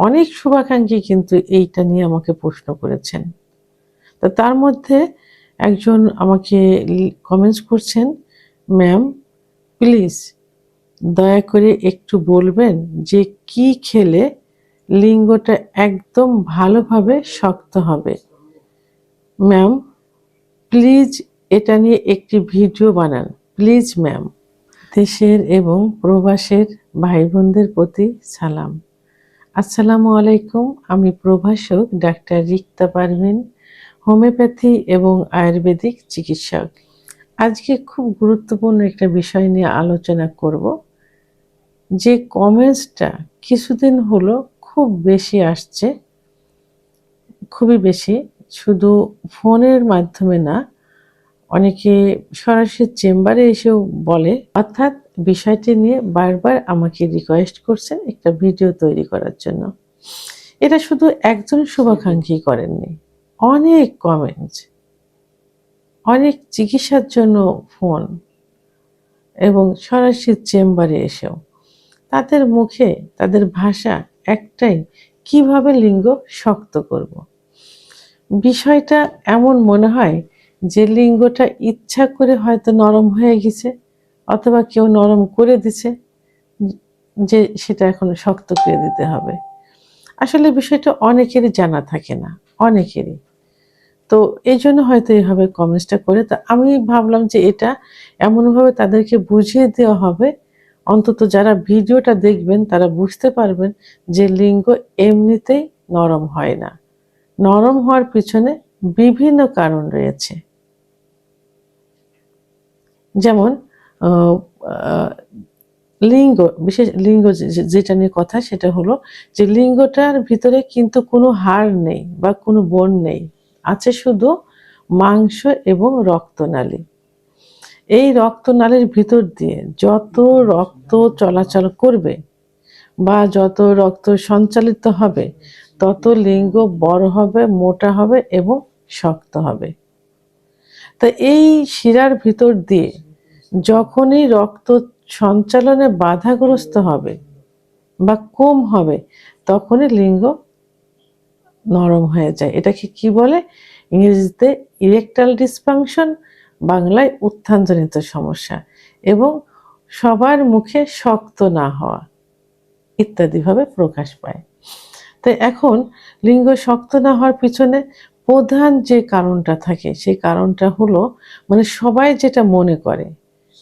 অনেক শুভাকাঙ্ক্ষী কিন্তু এইটা নিয়ে আমাকে প্রশ্ন করেছেন। তো তার মধ্যে একজন আমাকে কমেন্টস করছেন, ম্যাম প্লিজ দয়া করে একটু বলবেন যে কি খেলে লিঙ্গটা একদম ভালোভাবে শক্ত হবে। ম্যাম প্লিজ এটা নিয়ে একটি ভিডিও বানান প্লিজ ম্যাম। দেশের এবং প্রবাসের ভাই বোনদের প্রতি সালাম। আসসালামু আলাইকুম। আমি প্রভাষক ডাক্তার রিক্তা পারভিন, হোমিওপ্যাথি এবং আয়ুর্বেদিক চিকিৎসক। আজকে খুব গুরুত্বপূর্ণ একটা বিষয় নিয়ে আলোচনা করব। যে কমেন্টসটা কিছুদিন হলো খুব বেশি আসছে, খুবই বেশি, শুধু ফোনের মাধ্যমে না, অনেকে সরাসরি চেম্বারে এসেও বলে, অর্থাৎ বিষয়টি নিয়ে বারবার আমাকে রিকোয়েস্ট করছেন একটা ভিডিও তৈরি করার জন্য। এটা শুধু একজন শুভাকাঙ্ক্ষী করেননি, অনেক কমেন্টস, অনেক চিকিৎসার জন্য ফোন এবং সরাসরি চেম্বারে এসেও তাদের মুখে তাদের ভাষা একটাই, কিভাবে লিঙ্গ শক্ত করব। বিষয়টা এমন মনে হয় যে লিঙ্গটা ইচ্ছা করে হয়তো নরম হয়ে গেছে, অথবা কেউ নরম করে দিছে, যে সেটা এখন শক্ত করে দিতে হবে। আসলে বিষয়টা অনেকেরই জানা থাকে না, অনেকেরই। তো এই জন্য হয়তো এইভাবে কমেন্টসটা করে। তা আমি ভাবলাম যে এটা এমনভাবে তাদেরকে বুঝিয়ে দেওয়া হবে, অন্তত যারা ভিডিওটা দেখবেন তারা বুঝতে পারবেন যে লিঙ্গ এমনিতেই নরম হয় না। নরম হওয়ার পিছনে বিভিন্ন কারণ রয়েছে। যেমন লিঙ্গ, বিশেষ লিঙ্গ যেটা নিয়ে কথা, সেটা হলো যে লিঙ্গটার ভিতরে কিন্তু কোনো হাড় নেই বা কোনো বোন নেই, আছে শুধু মাংস এবং রক্তনালী। এই রক্তনালীর ভিতর দিয়ে যত রক্ত চলাচল করবে বা যত রক্ত সঞ্চালিত হবে, তত লিঙ্গ বড় হবে, মোটা হবে এবং শক্ত হবে। তো এই শিরার ভিতর দিয়ে যখনই রক্ত সঞ্চালনে বাধাগ্রস্ত হবে বা কম হবে, তখনই লিঙ্গ নরম হয়ে যায়। এটাকে কি বলে? ইংরেজিতে ইরেকটাল ডিসফাংশন, বাংলায় উত্থানজনিত সমস্যা, এবং সবার মুখে শক্ত না হওয়া ইত্যাদিভাবে প্রকাশ পায়। তো এখন লিঙ্গ শক্ত না হওয়ার পিছনে প্রধান যে কারণটা থাকে, সেই কারণটা হলো, মানে সবাই যেটা মনে করে,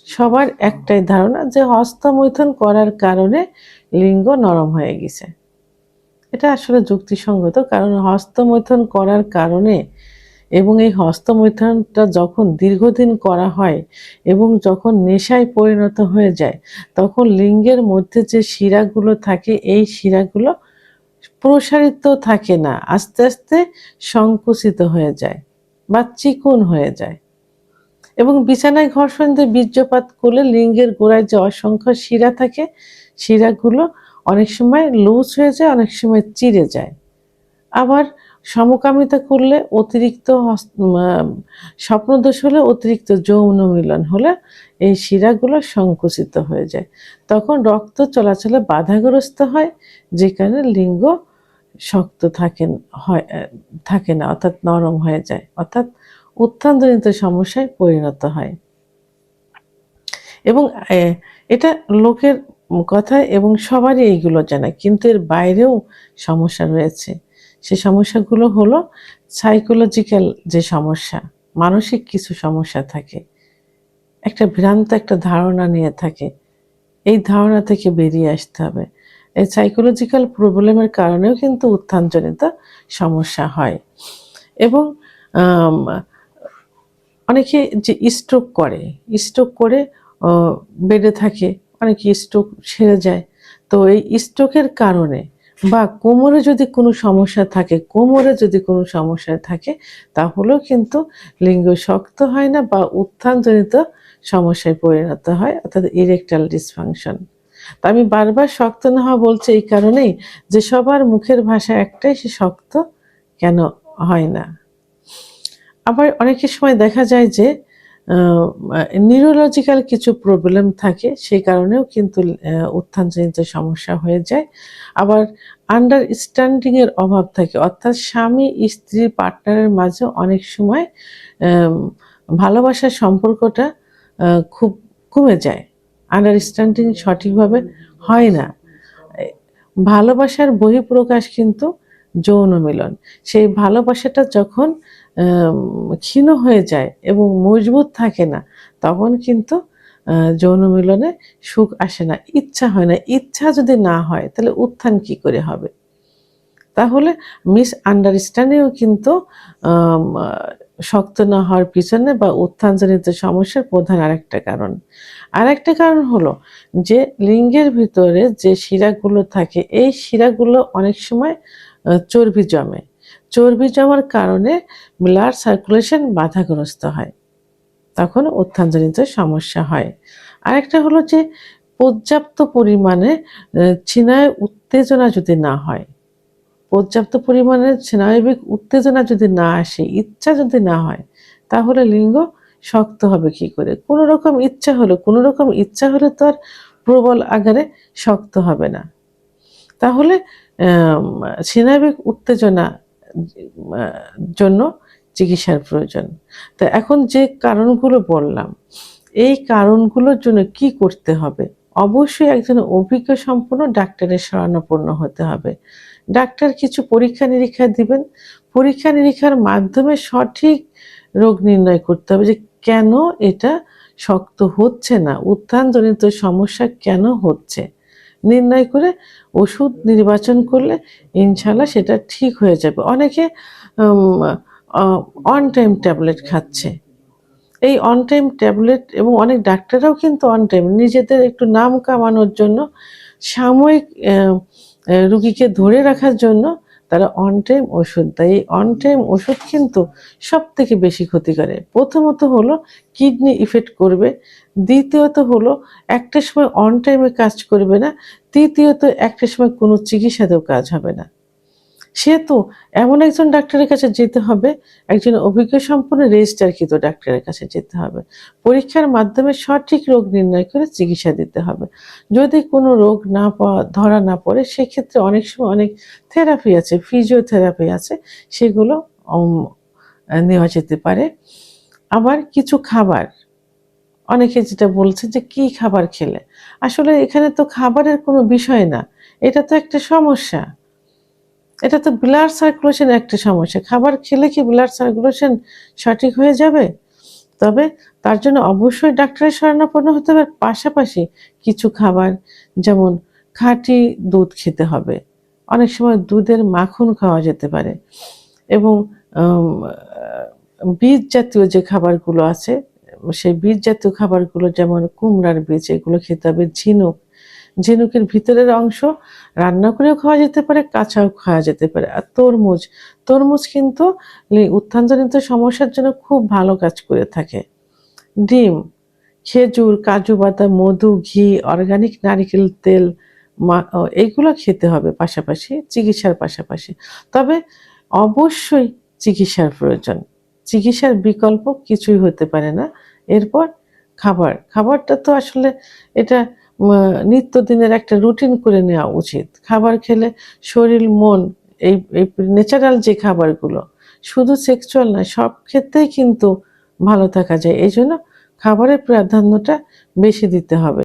সবার একটাই ধারণা যে হস্তমৈথুন করার কারণে লিঙ্গ নরম হয়ে গেছে। এটা আসলে যুক্তিসঙ্গত, কারণ হস্তমৈথুন করার কারণে, এবং এই হস্তমৈথুনটা যখন দীর্ঘদিন করা হয় এবং যখন নেশায় পরিণত হয়ে যায়, তখন লিঙ্গের মধ্যে যে শিরাগুলো থাকে, এই শিরাগুলো প্রসারিত থাকে না, আস্তে আস্তে সংকুচিত হয়ে যায় বা চিকন হয়ে যায়। এবং বিছানায় ঘর্ষণ দিয়ে বীর্যপাত করলে লিঙ্গের গোড়ায় যে অসংখ্য শিরা থাকে, শিরাগুলো অনেক সময় লুজ হয়ে যায়, অনেক সময় চিড়ে যায়। আবার সমকামিতা করলে, অতিরিক্ত স্বপ্নদোষ হলে, অতিরিক্ত যৌন মিলন হলে এই শিরাগুলো সংকুচিত হয়ে যায়। তখন রক্ত চলাচলে বাধাগ্রস্ত হয়, যে কারণে লিঙ্গ শক্ত থাকে না, অর্থাৎ নরম হয়ে যায়, অর্থাৎ উত্থানজনিত সমস্যায় পরিণত হয়। এবং এটা লোকের কথা এবং সবারই এইগুলো জানা, কিন্তু এর বাইরেও সমস্যা রয়েছে। সে সমস্যাগুলো হলো সাইকোলজিক্যাল যে সমস্যা, মানসিক কিছু সমস্যা থাকে, একটা ভ্রান্ত একটা ধারণা নিয়ে থাকে। এই ধারণা থেকে বেরিয়ে আসতে হবে। এই সাইকোলজিক্যাল প্রবলেমের কারণেও কিন্তু উত্থানজনিত সমস্যা হয়। এবং অনেকে যে স্ট্রোক করে বেডে থাকে, অনেকে স্ট্রোক সেরে যায়। তো এই স্ট্রোকের কারণে বা কোমরে যদি কোনো সমস্যা থাকে, তাহলেও কিন্তু লিঙ্গ শক্ত হয় না বা উত্থানজনিত সমস্যায় পরিণত হয়, অর্থাৎ ইরেকটাল ডিসফাংশন। তা আমি বারবার শক্ত না হওয়া বলছি এই কারণেই যে সবার মুখের ভাষা একটাই, সে শক্ত কেন হয় না। আবার অনেকের সময় দেখা যায় যে নিউরোলজিক্যাল কিছু প্রবলেম থাকে, সেই কারণেও কিন্তু উত্থানজনিত সমস্যা হয়ে যায়। আবার আন্ডারস্ট্যান্ডিং এর অভাব থাকে, অর্থাৎ স্বামী স্ত্রী পার্টনারের মাঝে অনেক সময় আম ভালোবাসার সম্পর্কটা খুব কমে যায়। আন্ডারস্ট্যান্ডিং সঠিকভাবে হয় না। এ ভালোবাসার বহিঃপ্রকাশ কিন্তু যৌন মিলন। সেই ভালোবাসাটা যখন ক্ষীণ হয়ে যায় এবং মজবুত থাকে না, তখন কিন্তু যৌন মিলনে সুখ আসে না, ইচ্ছা হয় না। ইচ্ছা যদি না হয় তাহলে উত্থান কি করে হবে? তাহলে মিসআন্ডারস্ট্যান্ডিংও কিন্তু আম আ শক্ত না হওয়ার পিছনে বা উত্থানজনিত সমস্যার প্রধান আরেকটা কারণ। আরেকটা কারণ হলো যে লিঙ্গের ভিতরে যে শিরাগুলো থাকে, এই শিরাগুলো অনেক সময় চর্বি জমে। চর্বি জমার কারণে ব্লাড সার্কুলেশন বাধাগ্রস্ত হয়। তখন উত্থানজনিত সমস্যা হয়। আরেকটা হলো যে পর্যাপ্ত পরিমাণে স্নায়ু উত্তেজনা যদি না হয়, পর্যাপ্ত পরিমাণে স্নায়বিক উত্তেজনা যদি না আসে, ইচ্ছা যদি না হয়, তাহলে লিঙ্গ শক্ত হবে কি করে? কোনরকম ইচ্ছা হলে তো আর প্রবল আকারে শক্ত হবে না। তাহলে স্নায়বিক উত্তেজনা আ জন্য চিকিৎসার প্রয়োজন। তো এখন যে কারণগুলো বললাম, এই কারণগুলোর জন্য কি করতে হবে? অবশ্যই একজন অভিজ্ঞ সম্পন্ন ডাক্তারের শরণাপন্ন হতে হবে। ডাক্তার কিছু পরীক্ষা-নিরীক্ষা দিবেন। পরীক্ষা-নিরীক্ষার মাধ্যমে সঠিক রোগ নির্ণয় করতে হবে যে কেন এটা শক্ত হচ্ছে না? উত্থানজনিত সমস্যা কেন হচ্ছে? নির্ণয় করে ওষুধ নির্বাচন করলে ইনশাআল্লাহ সেটা ঠিক হয়ে যাবে। অনেকে উম আ অন টাইম ট্যাবলেট খাচ্ছে। এই অন টাইম ট্যাবলেট এবং অনেক ডাক্তাররাও কিন্তু অন টাইম নিজেদের একটু নাম কামানোর জন্য সাময়িক রুগীকে ধরে রাখার জন্য তারা অন টাইম ওষুধ দেয়। এই অন টাইম ওষুধ কিন্তু সবথেকে বেশি ক্ষতি করে। প্রথমত হলো কিডনি ইফেক্ট করবে। দ্বিতীয়ত হলো একটা সময় অন টাইমে কাজ করবে না। তৃতীয়ত একটা সময় কোনো চিকিৎসাতেও কাজ হবে না। সেহেতু এমন একজন ডাক্তারের কাছে যেতে হবে, একজন অভিজ্ঞ সম্পন্ন রেজিস্টারকৃত ডাক্তারের কাছে যেতে হবে। পরীক্ষার মাধ্যমে সঠিক রোগ নির্ণয় করে চিকিৎসা দিতে হবে। যদি কোনো রোগ ধরা না পড়ে, সেক্ষেত্রে অনেক সময় অনেক থেরাপি আছে, ফিজিওথেরাপি আছে, সেগুলো অম নেওয়া যেতে পারে। আবার কিছু খাবার, অনেকে যেটা বলছে যে কি খাবার খেলে? আসলে এখানে তো খাবারের কোনো বিষয় না। এটা তো একটা সমস্যা। এটা তো ব্লাড সার্কুলেশন এর একটা সমস্যা। খাবার খেলে কি ব্লাড সার্কুলেশন সঠিক হয়ে যাবে? তবে তার জন্য অবশ্যই ডাক্তারের শরণাপন্ন হতে হবে। পাশাপাশি কিছু খাবার, যেমন খাঁটি দুধ খেতে হবে। অনেক সময় দুধের মাখন খাওয়া যেতে পারে এবং আম বীজ জাতীয় যে খাবারগুলো আছে, সেই বীজ জাতীয় খাবারগুলো যেমন কুমড়ার বীজ, এগুলো খেতে হবে। ঝিনুকের ভিতরের অংশ রান্না করেও খাওয়া যেতে পারে, কাঁচাও খাওয়া যেতে পারে। আর তরমুজ কিন্তু উত্থানজনিত সমস্যার জন্য খুব ভালো কাজ করে থাকে। ডিম, খেজুর, কাজু বাদাম, মধু, ঘি, অর্গানিক নারিকেল তেল এইগুলো খেতে হবে পাশাপাশি, চিকিৎসার পাশাপাশি। তবে অবশ্যই চিকিৎসার প্রয়োজন। চিকিৎসার বিকল্প কিছুই হতে পারে না। এরপর খাবারটা তো আসলে এটা নিত্যদিনের একটা রুটিন করে নেওয়া উচিত। খাবার খেলে শরীর, মন, এই ন্যাচারাল যে খাবারগুলো, শুধু সেক্সুয়াল না, সব ক্ষেত্রেই কিন্তু ভালো থাকা যায়। এজন্য খাবারের প্রাধান্যটা বেশি দিতে হবে।